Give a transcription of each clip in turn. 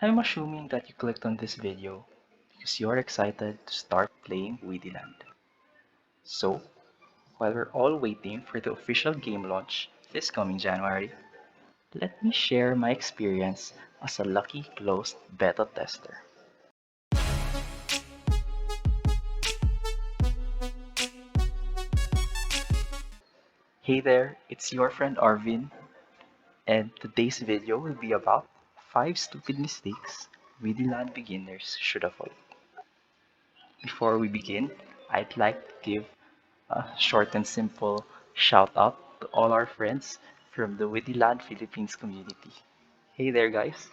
I'm assuming that you clicked on this video because you're excited to start playing Weedyland. So, while we're all waiting for the official game launch this coming January, let me share my experience as a lucky closed beta tester. Hey there, it's your friend Arvin, and today's video will be about 5 stupid mistakes Weedyland beginners should avoid. Before we begin, I'd like to give a short and simple shout out to all our friends from the Widiland Philippines community. Hey there, guys.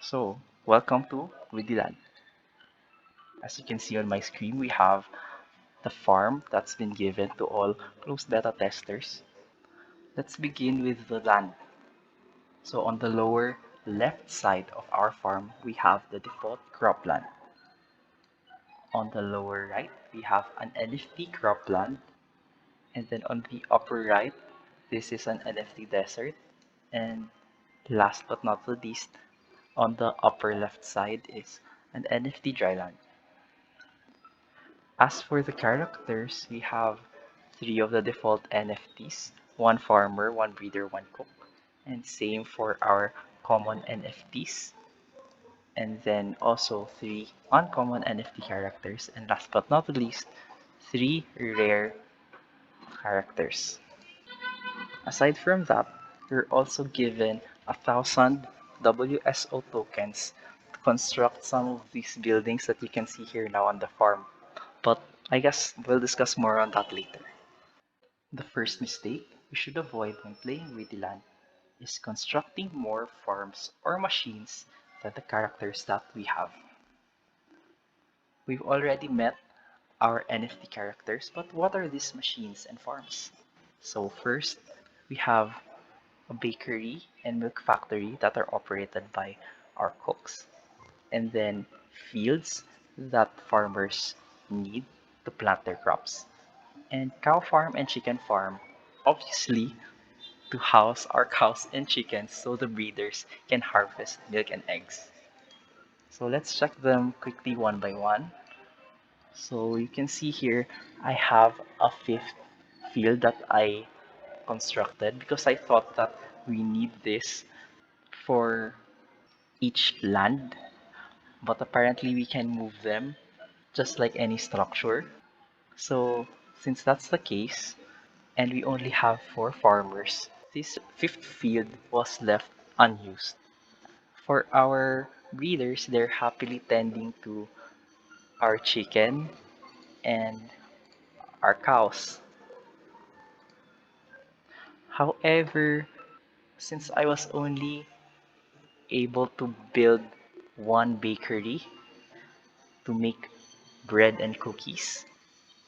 So, welcome to Widiland. As you can see on my screen, we have the farm that's been given to all closed beta testers. Let's begin with the land. So, on the lower left side of our farm, we have the default cropland. On the lower right, we have an NFT cropland. And then on the upper right, this is an NFT desert. And last but not the least, on the upper left side is an NFT dryland. As for the characters, we have 3 of the default NFTs, one farmer, one breeder, one cook. And same for our common NFTs. And then also 3 uncommon NFT characters. And last but not least, 3 rare characters. Aside from that, you're also given 1,000 WSO tokens to construct some of these buildings that you can see here now on the farm. But I guess we'll discuss more on that later. The first mistake we should avoid when playing Widiland is constructing more farms or machines than the characters that we have. We've already met our NFT characters, but what are these machines and farms? So first, we have a bakery and milk factory that are operated by our cooks, and then fields that farmers need to plant their crops, and cow farm and chicken farm, obviously to house our cows and chickens so the breeders can harvest milk and eggs. So let's check them quickly one by one. So you can see here I have a fifth field that I constructed because I thought that we need this for each land, but apparently we can move them just like any structure. So, since that's the case, and we only have 4 farmers, this fifth field was left unused. For our breeders, they're happily tending to our chicken and our cows. However, since I was only able to build one bakery to make bread and cookies,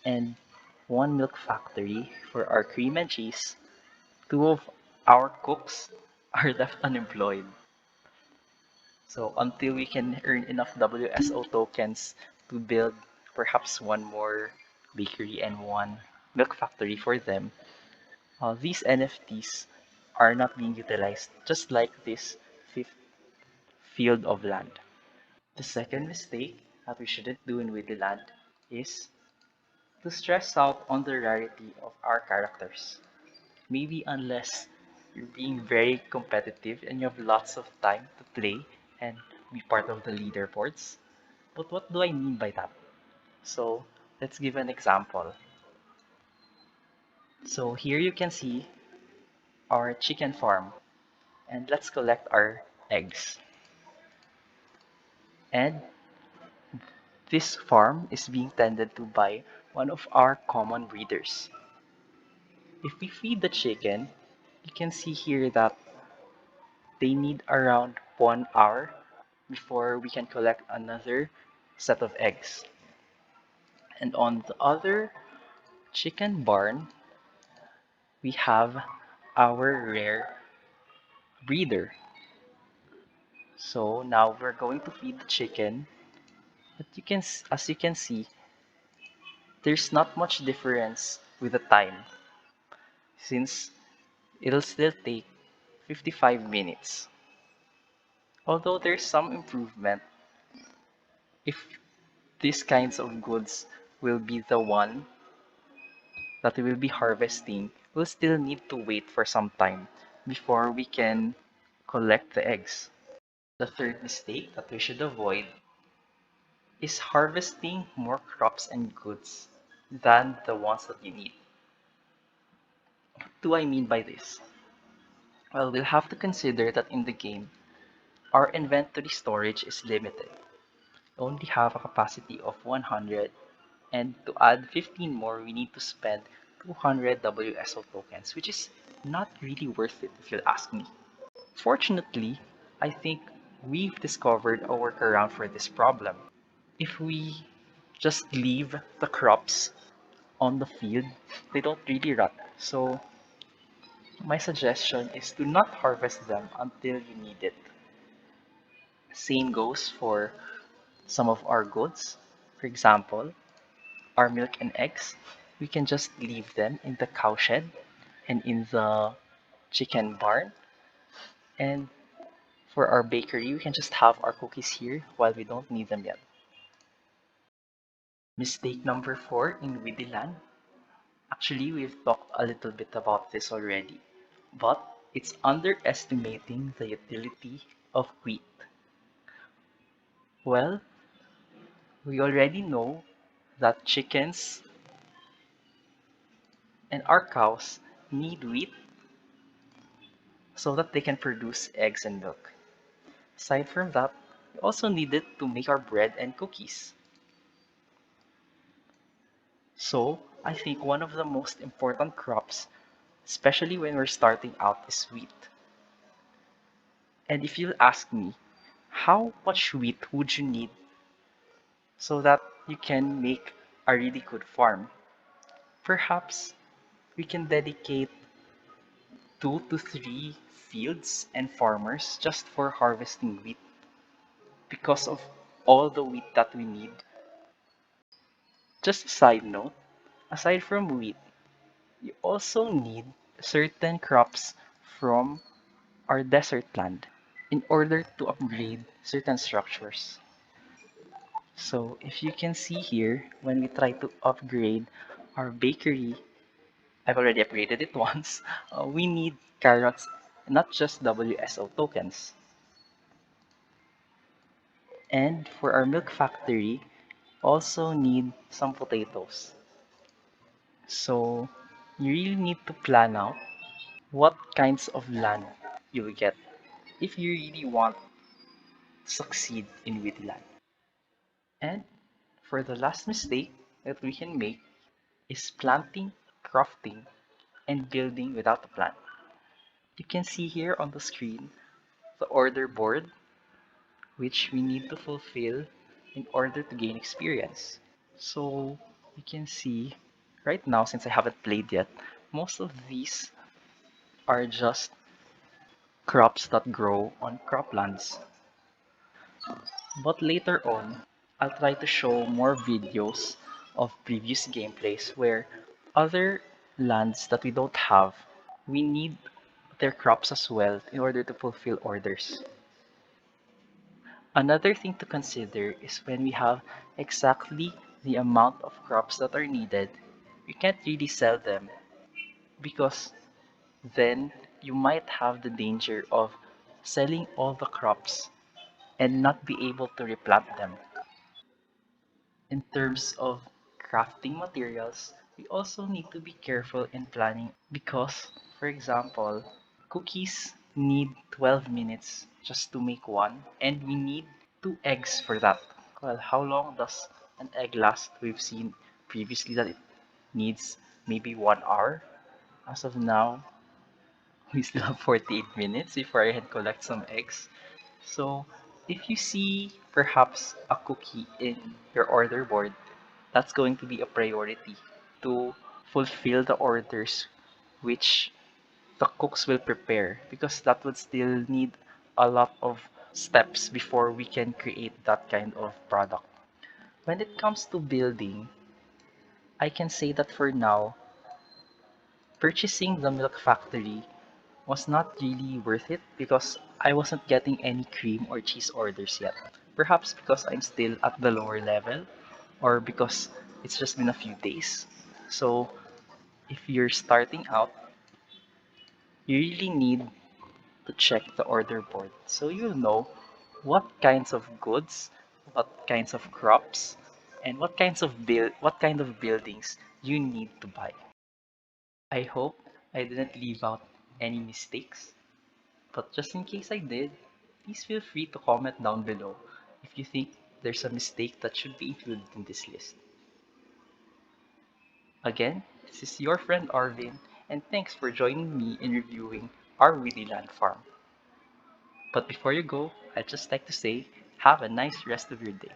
and one milk factory for our cream and cheese, 2 of our cooks are left unemployed. So until we can earn enough WSO tokens to build perhaps one more bakery and one milk factory for them, these NFTs are not being utilized just like this fifth field of land. The second mistake that we shouldn't do in Widiland is to stress out on the rarity of our characters. Maybe unless you're being very competitive and you have lots of time to play and be part of the leaderboards. But what do I mean by that? So let's give an example. So here you can see our chicken farm, and let's collect our eggs. And this farm is being tended to by one of our common breeders. If we feed the chicken, you can see here that they need around 1 hour before we can collect another set of eggs. And on the other chicken barn, we have our rare breeder. So now we're going to feed the chicken, but as you can see, there's not much difference with the time since it'll still take 55 minutes. Although there's some improvement, if these kinds of goods will be the one that we will be harvesting, we'll still need to wait for some time before we can collect the eggs. The third mistake that we should avoid is harvesting more crops and goods than the ones that you need. What do I mean by this? Well, we'll have to consider that in the game, our inventory storage is limited. We only have a capacity of 100, and to add 15 more, we need to spend 200 WSO tokens, which is not really worth it if you'll ask me. Fortunately, I think we've discovered a workaround for this problem. If we just leave the crops on the field, they don't really rot. So my suggestion is to not harvest them until you need it. Same goes for some of our goods. For example, our milk and eggs, we can just leave them in the cow shed and in the chicken barn. And for our bakery, we can just have our cookies here while we don't need them yet. Mistake number 4 in Widiland. Actually, we've talked a little bit about this already, but it's underestimating the utility of wheat. Well, we already know that chickens and our cows need wheat so that they can produce eggs and milk. Aside from that, we also need it to make our bread and cookies. So, I think one of the most important crops, especially when we're starting out, is wheat. And if you'll ask me, how much wheat would you need so that you can make a really good farm? Perhaps we can dedicate 2 to 3 fields and farmers just for harvesting wheat because of all the wheat that we need. Just a side note, aside from wheat, you also need certain crops from our desert land in order to upgrade certain structures. So if you can see here, when we try to upgrade our bakery, I've already upgraded it once, we need carrots, not just WSO tokens. And for our milk factory, also need some potatoes. So you really need to plan out what kinds of land you will get if you really want to succeed in Wittyland. And for the last mistake that we can make is planting, crafting, and building without a plan. You can see here on the screen the order board which we need to fulfill in order to gain experience. So you can see right now, since I haven't played yet, most of these are just crops that grow on croplands. But later on, I'll try to show more videos of previous gameplays where other lands that we don't have, we need their crops as well in order to fulfill orders. Another thing to consider is when we have exactly the amount of crops that are needed, we can't really sell them because then you might have the danger of selling all the crops and not be able to replant them. In terms of crafting materials, we also need to be careful in planning because, for example, cookies need 12 minutes just to make one, and we need 2 eggs for that. Well, how long does an egg last? We've seen previously that it needs maybe 1 hour. As of now, we still have 48 minutes before I can collect some eggs. So, if you see perhaps a cookie in your order board, that's going to be a priority to fulfill the orders which the cooks will prepare because that would still need a lot of steps before we can create that kind of product. When it comes to building, I can say that for now, purchasing the milk factory was not really worth it because I wasn't getting any cream or cheese orders yet. Perhaps because I'm still at the lower level or because it's just been a few days. So if you're starting out, you really need to check the order board so you'll know what kinds of goods, what kinds of crops, and what kind of buildings you need to buy. I hope I didn't leave out any mistakes, but just in case I did, please feel free to comment down below if you think there's a mistake that should be included in this list. Again, this is your friend Arvin, and thanks for joining me in reviewing our Willy Land farm. But before you go, I'd just like to say, have a nice rest of your day.